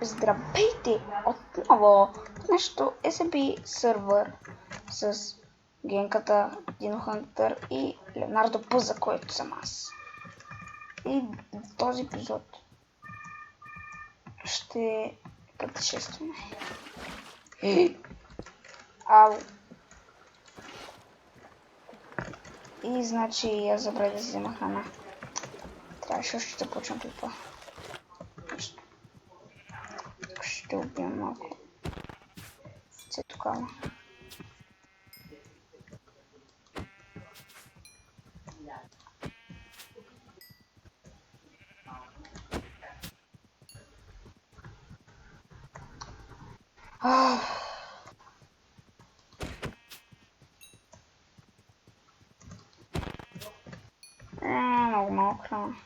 Здравейте отново в нашото SMB сервер с Генката, Дино Хантър и Леонардо Пъза, който съм аз. И в този епизод ще пътешестваме. Ало. И значи аз забравих да си взема храна. Трябваше още да почвам при това. Ще убием малко. Цветокала. Много малко храна.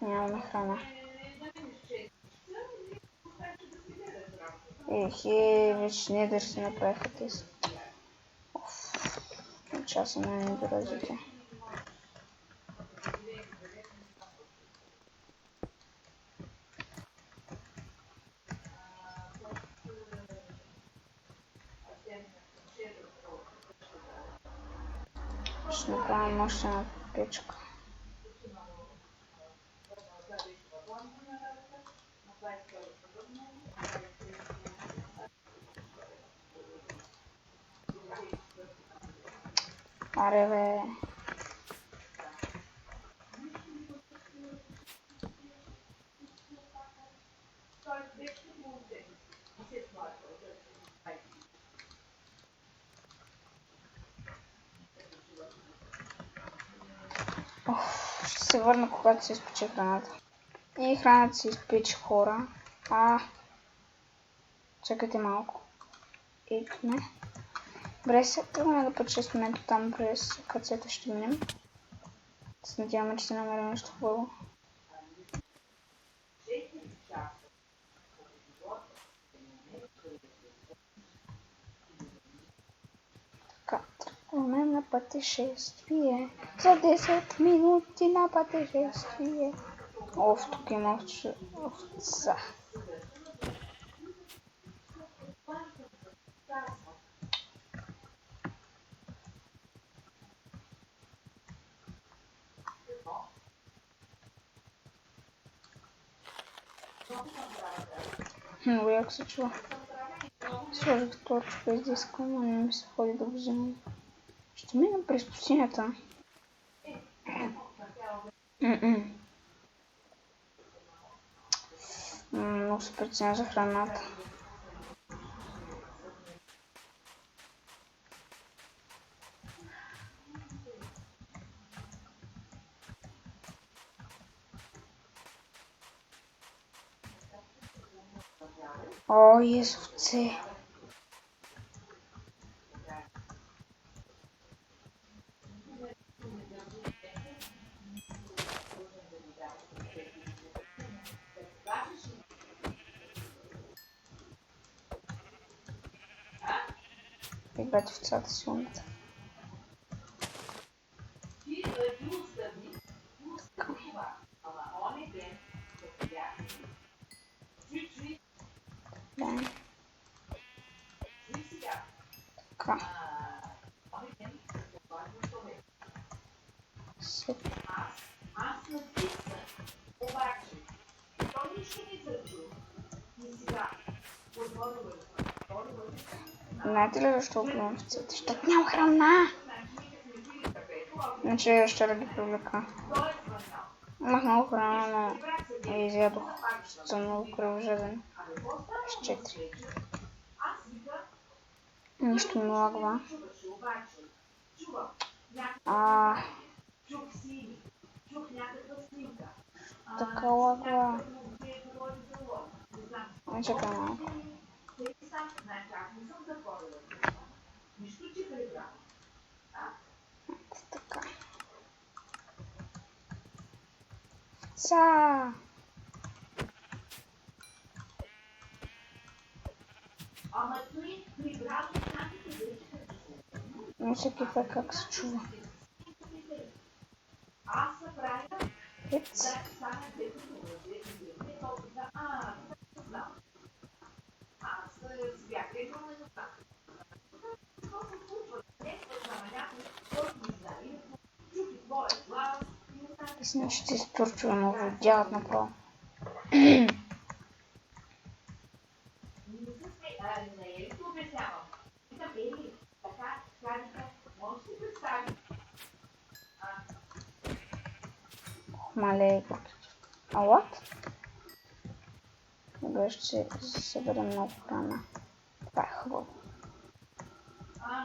Нямаме храна. Вече не да се направиха тези. Часа на недоразите. Ще направим още една печка. Аре бе. Ще се върна, когато се изпече храната. И храната се изпече, хора. Чакайте малко. Икне. Добре, сега да пътешестваме там през кацета ще минем. Се надяваме, че се намерим нещо хубаво. Така, тръгваме на пътешествие. За 10 минути на пътешествие. Тук има овца. Много яко се чува. Сложих точка без диска, но не ми се ходи да го вземам. Ще мина през пустинята. Много се притесня за храната. Овце. Играть овцата си умната. Така. Знаете ли защо убивам овцете? Защото няма храна! Иначе ще да ги привлека. Имах много храна, но я изядох. Съм много кръвожаден. С 4. Нищо не лагва. Така лагва. Чакай малко. Така. Са! Не се кефа как се чува. Хиц. И значит изтурчваме овладяват направо. Мале. А what? Добре, ще съберем много храна. Това е хубаво.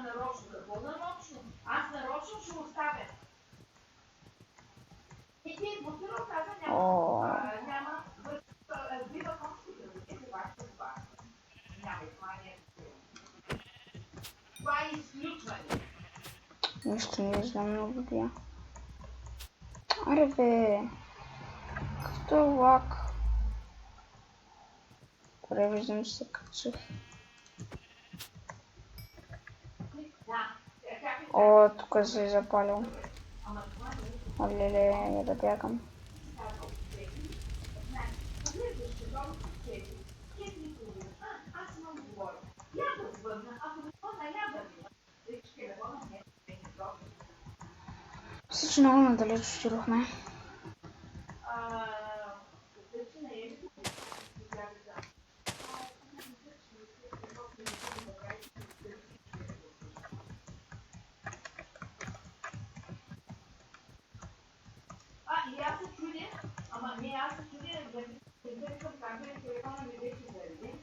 Нарочно. Какво нарочно? Аз нарочно ще оставя. И ти бутило каза няма бива конституция. Няма измания. Това е изключване. Нищо не виждам много дия. Аре бе. Какъвто е лак. Добре, виждам, че се качих. О, тук се е запалил. Олеле, я да бягам. Всички много надалеч отидохме. И аз се чудя, ама не аз се чудя да викам камера, телефона ми вече заради.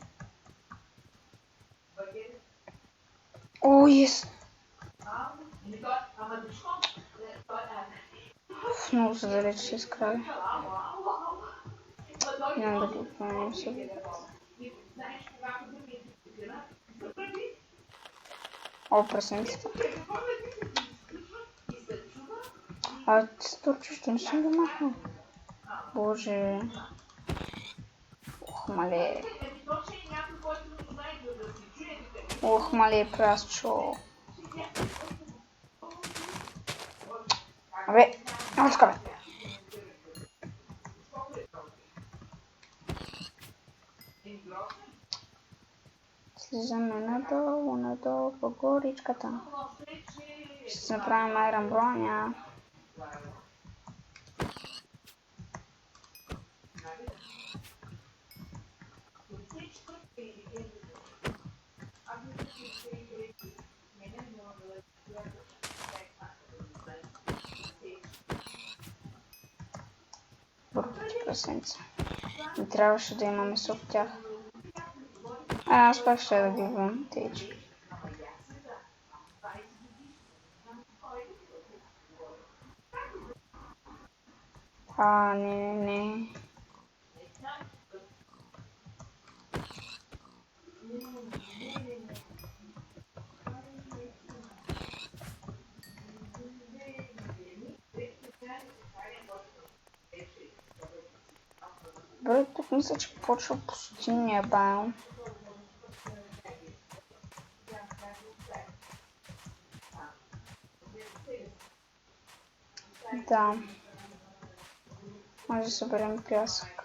О, ес! Ама защо? Много се далеч се изкрави. Няма да ги помням се. О, пресенцата. А ти се турчиш, че не съм го махнал. Боже. Ох, мале. Ох, мале, прасчо. Абе, няма така, бе. Слизаме надолу по горичката. Ще се направим айрон броня. Бърките прасенца. Не трябваше да има месо в тях. Аз пак ще да ги върна течи. Не. Бре, тук мисля, че почва пустинния байон. Да. Може да съберем пясък.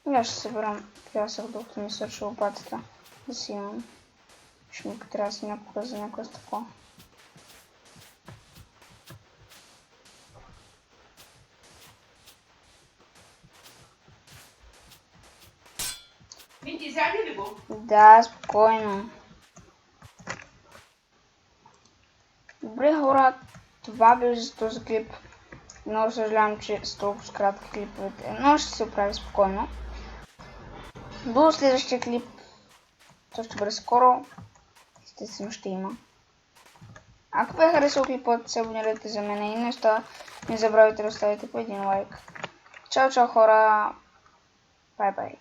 И аз ще съберам пясък, докато ми свърши лопатата. Да си имам. Ще ми трябва си някога за някое стъкло. Изяде ли го? Да, спокойно. Добре, хора, това беше за този клип. Много съжалявам, че с толкова кратки клиповете, но ще се оправи спокойно. До следващия клип. То ще бъде скоро. Естествено ще има. Ако ви е харесал клипът, се абонирайте за мен и неща. Не забравяйте да оставите по един лайк. Чао, чао, хора. Бай-бай.